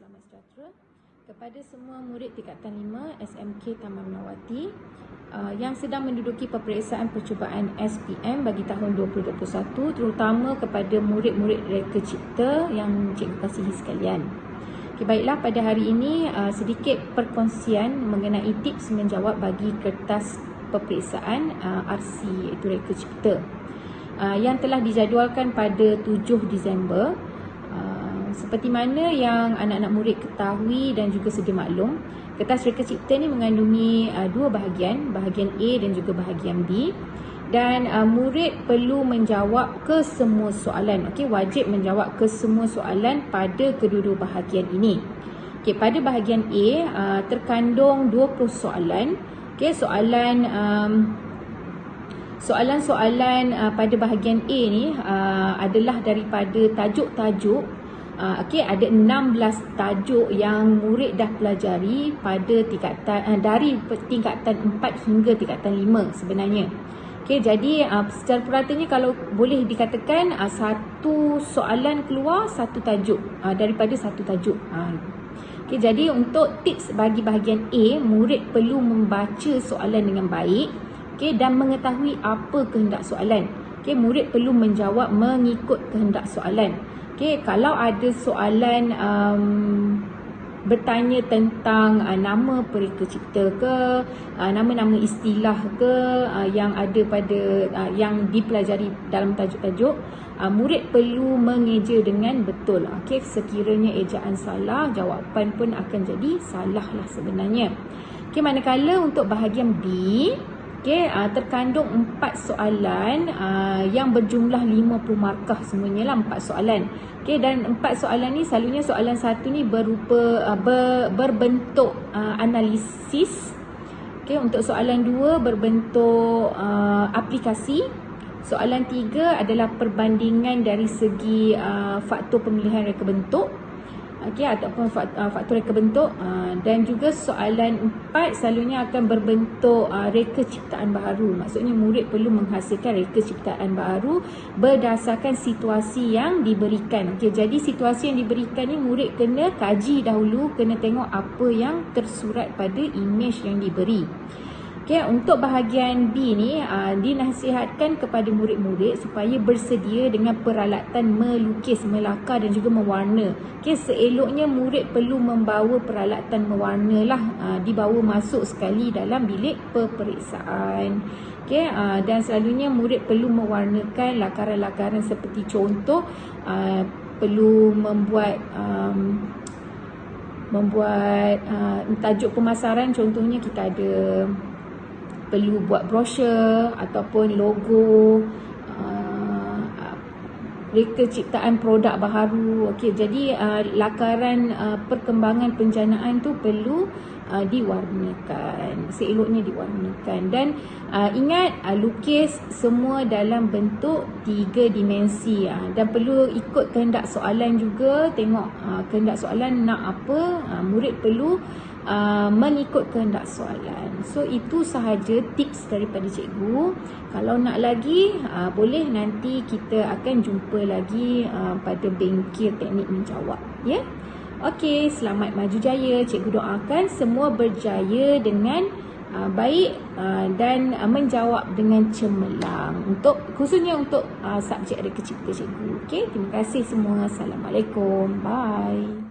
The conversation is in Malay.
selamat sejahtera kepada semua murid tingkatan 5 SMK Taman Melawati yang sedang menduduki peperiksaan percubaan SPM bagi tahun 2021, terutama kepada murid-murid Reka Cipta yang cikgu kasihi sekalian. Okay, baiklah, pada hari ini sedikit perkongsian mengenai tips menjawab bagi kertas peperiksaan RC iaitu Reka Cipta yang telah dijadualkan pada 7 Disember. Seperti mana yang anak-anak murid ketahui dan juga sedia maklum, kertas Reka Cipta ni mengandungi dua bahagian, bahagian A dan juga bahagian B, dan murid perlu menjawab ke semua soalan. Okey, wajib menjawab ke semua soalan pada kedua-dua bahagian ini. Okey, pada bahagian A terkandung 20 soalan. Okey, soalan-soalan pada bahagian A ni adalah daripada tajuk-tajuk. Okey, ada 16 tajuk yang murid dah pelajari pada tingkatan dari tingkatan 4 hingga tingkatan 5 sebenarnya. Okey, jadi secara puratanya kalau boleh dikatakan satu soalan keluar satu tajuk daripada satu tajuk. Okey, jadi untuk tips bagi bahagian A, murid perlu membaca soalan dengan baik, okey, dan mengetahui apa kehendak soalan. Okey, murid perlu menjawab mengikut kehendak soalan. Okay, kalau ada soalan bertanya tentang nama pereka cipta ke, nama-nama istilah ke yang ada pada yang dipelajari dalam tajuk-tajuk, murid perlu mengeja dengan betul. Okay, sekiranya ejaan salah, jawapan pun akan jadi salah lah sebenarnya. Okay, manakala untuk bahagian B, okay, terkandung 4 soalan yang berjumlah 50 markah semuanya lah, 4 soalan. Okay, dan 4 soalan ni selalunya soalan satu ni berupa berbentuk analisis. Okay, untuk soalan 2 berbentuk aplikasi. Soalan 3 adalah perbandingan dari segi faktor pemilihan reka bentuk. Okey, ataupun faktor reka bentuk, dan juga soalan 4 selalunya akan berbentuk reka ciptaan baharu. Maksudnya murid perlu menghasilkan reka ciptaan baharu berdasarkan situasi yang diberikan. Okey, jadi situasi yang diberikan ni murid kena kaji dahulu, kena tengok apa yang tersurat pada imej yang diberi. Okay, untuk bahagian B ni dinasihatkan kepada murid-murid supaya bersedia dengan peralatan melukis, melakar dan juga mewarna. Okay, seeloknya murid perlu membawa peralatan mewarna lah, dibawa masuk sekali dalam bilik peperiksaan. Okay, dan selalunya murid perlu mewarnakan lakaran-lakaran seperti contoh perlu membuat tajuk pemasaran. Contohnya kita ada perlu buat brosur ataupun logo reka ciptaan produk baharu. Okey, jadi lakaran perkembangan penjanaan tu perlu diwarnakan, seeloknya diwarnakan. Dan ingat lukis semua dalam bentuk 3 dimensi, dan perlu ikut kehendak soalan juga. Tengok kehendak soalan nak apa, murid perlu mengikut kehendak soalan. So itu sahaja tips daripada cikgu. Kalau nak lagi boleh nanti kita akan jumpa lagi pada bengkel teknik menjawab, ya. Okey, selamat maju jaya. Cikgu doakan semua berjaya dengan baik dan menjawab dengan cemerlang, khususnya untuk subjek Reka Cipta cikgu. Okey, terima kasih semua. Assalamualaikum. Bye.